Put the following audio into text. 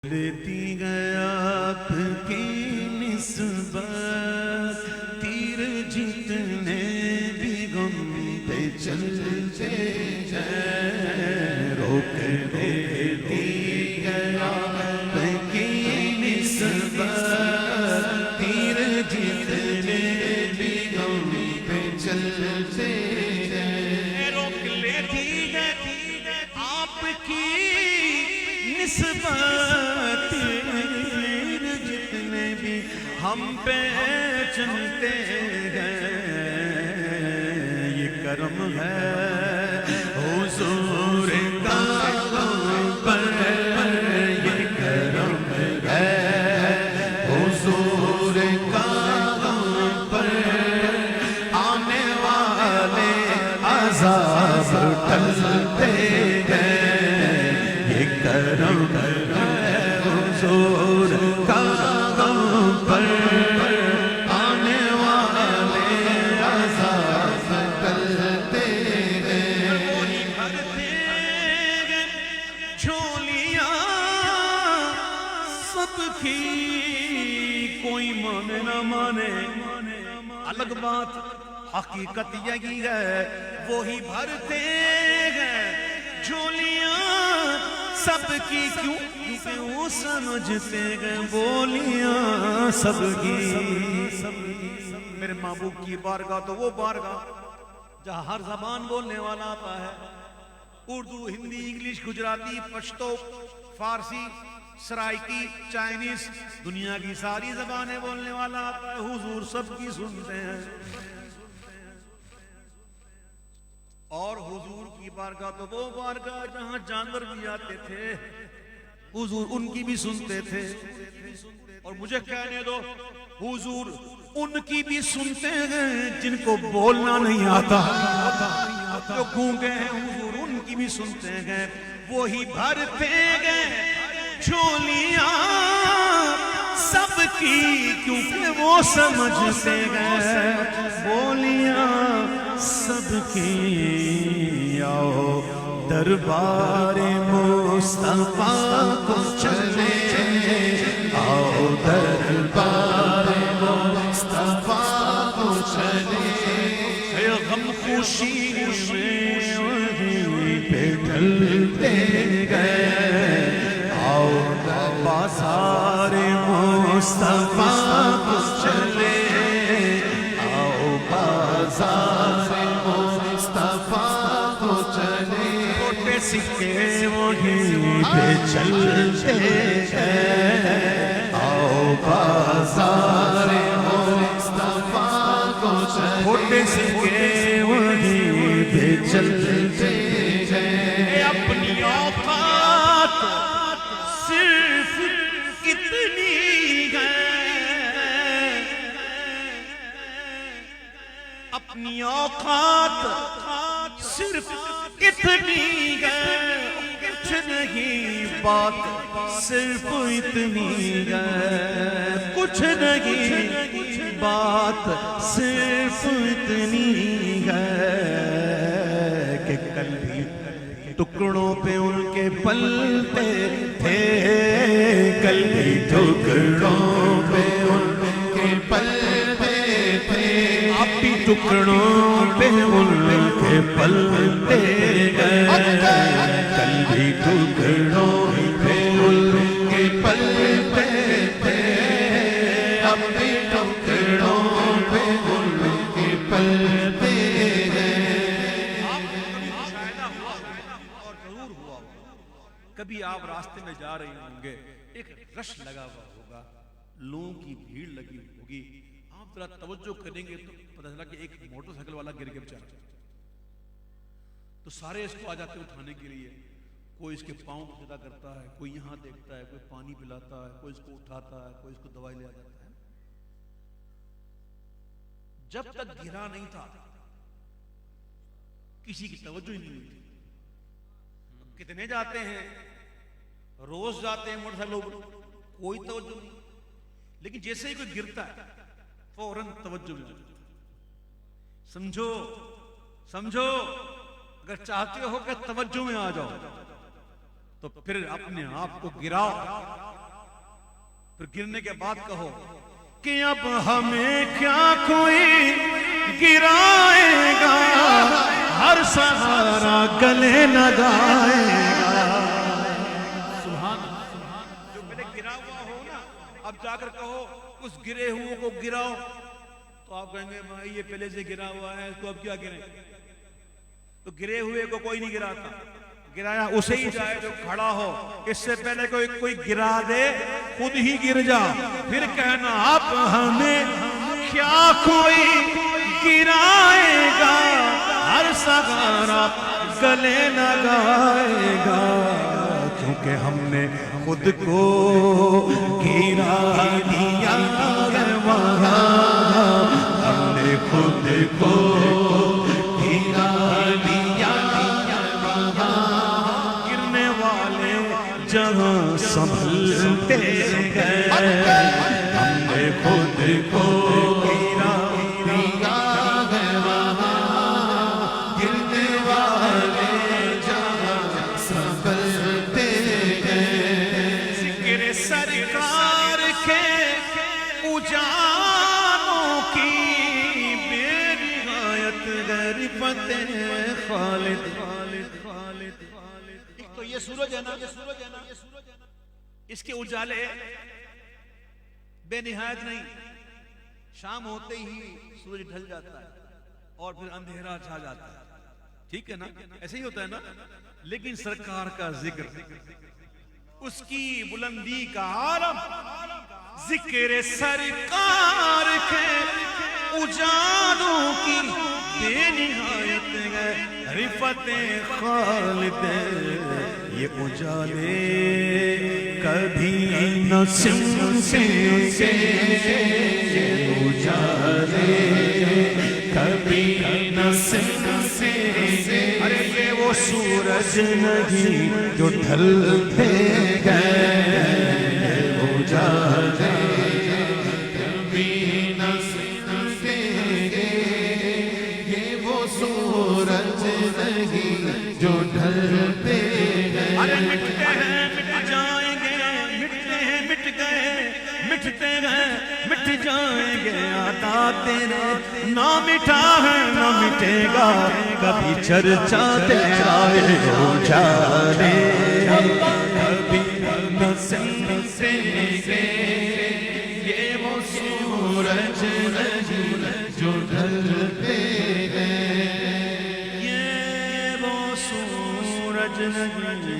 लेती गया आपकी निस्बत तीर जितने भी गम पे चलते हैं रोक देती गया आपकी निस्बत तीर जितने भी गम पे चलते हैं रोक लेती है आपकी निस्बत जितने भी हम पे चलते हैं ये करम है हुजूर का पर ये करम है हुजूर का पर आने वाले अज़ाब टलते हैं ये करम है हुजूर का पर आने वाले अज़ाब टलते हैं वही भरते हैं झोलियां सबकी कोई माने ना माने अलग बात हकीकत यही है वही भरते हैं झोलियां सबकी क्यों क्योंकि वो समझते हैं बोलियां सबकी मेरे महबूब की बारगाह तो वो बारगाह जहां हर जबान बोलने वाला आता है उर्दू हिंदी इंग्लिश गुजराती पश्तो फारसी सराइकी चाइनीज दुनिया की सारी जबानें बोलने वाला आता है हुजूर सबकी सुनते हैं और हुजूर की बारगाह तो वो बारगाह जहां जानवर भी आते थे हुजूर उनकी भी सुनते थे और मुझे कहने दो हुजूर उनकी भी सुनते हैं जिनको बोलना नहीं आता जो गूंगे हैं हुजूर उनकी भी सुनते हैं वही भरते हैं झोलियां सबकी क्योंकि वो समझते हैं बोलियां सबकी आओ दरबारे मुस्तफा को चले आओ दरबारे मुस्तफा को चले गम खुशी में वहीं पे ढलते गए आओ बाज़ार मुस्तफा को चले आओ बाज़ार मुस्तफा को चले छोटे सिक्के वहीं पे चलते हैं आओ बाज़ार मुस्तफा को चले छोटे सिक्के वहीं पे चलते हैं अपनी औकात सिर्फ इतनी है अपनी औकात सिर्फ इतनी है कुछ नहीं बात सिर्फ इतनी है कुछ नहीं बात सिर्फ इतनी है कि कल भी टुकड़ों पे उनके पलते थे कल भी टुकड़ों पे उनके पलते थे अब भी टुकड़ों पे उनके पलते गए कल भी टुकड़ों पे उनके पलते थे अब भी टुकड़ों पे उनके पलते कभी आप रास्ते में जा रहे होंगे एक रश लगा हुआ होगा लोगों की भीड़ लगी होगी आप जरा तवज्जो करेंगे तो पता चला कि एक मोटरसाइकिल वाला गिर के बेचारा तो सारे इसको आ जाते उठाने के लिए कोई इसके पांव को सीधा करता है कोई यहाँ देखता है कोई पानी पिलाता है कोई इसको उठाता है कोई इसको दवाई ले आ जाता है जब तक गिरा नहीं था किसी की तवज्जो ही नहीं हुई थी कितने जाते हैं रोज जाते हैं मोटरसाइकिल लोग कोई तवज्जो नहीं लेकिन जैसे ही कोई गिरता है फौरन तवज्जो मिल जाती है समझो समझो अगर चाहते हो कि तवज्जो में आ जाओ तो फिर अपने आप को गिराओ फिर गिरने के बाद कहो कि अब हमें क्या कोई गिराएगा, हर सहारा गले लगाएगा। सुभान। जो पहले गिरा हुआ हो ना, अब जाकर कहो उस गिरे हुए को गिराओ, तो आप कहेंगे भाई ये पहले से गिरा हुआ है, तो अब क्या गिरे? तो गिरे हुए को कोई नहीं गिराता, गिराया उसे ही जाए जो खड़ा हो। इससे पहले कोई गिरा दे, खुद ही गिर जा, फिर कहना आप हमें क्या कोई गिराएगा, हर सहारा गले लगाएगा। क्योंकि हमने खुद को गिरा दिया वहाँ, हमने खुद को गिरा दिया वहाँ। गिरने वाले जहाँ संभलते गए, हमने खुद को गिरा दिया वहाँ। गिरने वाले जहाँ संभलते गए। जिक्र सरकार के उजालों की बेनिहायत गरीबतें खालिद। एक तो ये सूरज है ना, इसके उजाले बेनिहायत नहीं, शाम होते ही सूरज ढल जाता है और फिर अंधेरा छा जाता है, ठीक है ना, ऐसे ही होता है ना। लेकिन सरकार का जिक्र, उसकी बुलंदी का आलम, जिक्र सरकार के उजालों की बेनिहायत रिफतें खालिद। ये उजाले कभी न सिमटेंगे, उजाले कभी न सिमटेंगे। अरे ये वो सूरज नहीं जो ढलते गए, उजाले कभी न सिमटेंगे। ये वो सूरज नहीं जो ढलते गए। अरे मिटते हैं मिट जाएंगे, मिटते हैं मिट गए, मिटते हैं मिट जाएंगे। आता तेरे ना मिटा है ना मिटेगा, कभी चर्चा तेरा उजाले कभी न सिमटेंगे। ये वो सूरज नहीं जो ढलते गए, ये वो सूरज नहीं